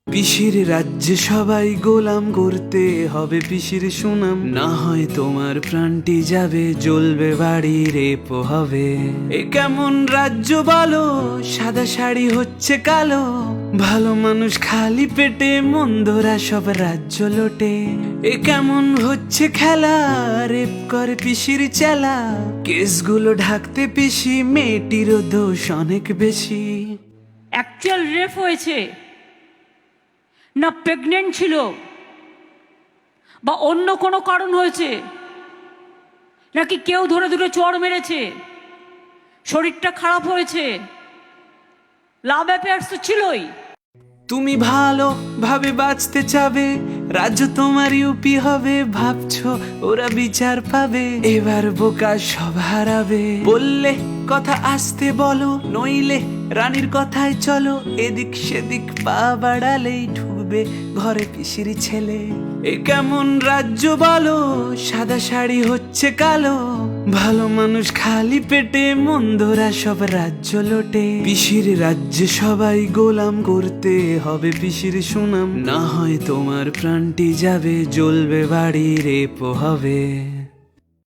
পিসির রাজ্যে সবাই গোলাম করতে হবে পিসির সুনাম, না হয় তোমার প্রাণটি যাবে, জ্বলবে বাড়ি রেপো হবে। এ কেমন রাজ্য বলো, সাদা শাড়ি হচ্ছে কালো, ভালো মানুষ খালি পেটে, মন্দরা সব রাজ্য লোটে। এ কেমন হচ্ছে খেলা, রেপ করে পিসির চেলা, কেসগুলো ঢাকতে পিসি, মেয়েটিরও দোষ অনেক বেশি। অ্যাকচুয়াল রেপ হয়েছে না প্রেগনেন্ট ছিল বা অন্য কোনো কারণ হয়েছে, নাকি কেউ ধরে ধরে চড় মেরেছে, শরীরটা খারাপ হয়েছে, লাভ অ্যাফেয়ার্স তো ছিলই। তুমি ভালো ভাবে বাঁচতে চাবে, রাজ্য তোমার ইউপি হবে, ভাবছো ওরা বিচার পাবে, এবার বোকা সব হারাবে। বললে কথা আসতে বলো, নইলে রানীর কথায় চলো, এদিক সেদিক পা বাড়ালেই ঢুকবে ঘরে পিসির ছেলে। এ কেমন রাজ্য বলো, সাদা শাড়ি হচ্ছে কালো, ভালো মানুষ খালি পেটে, মন্দরা সব রাজ্য লোটে। পিসির রাজ্যে সবাই গোলাম করতে হবে পিসির সুনাম, না হয় তোমার প্রাণটি যাবে, জ্বলবে বাড়ি রেপো হবে।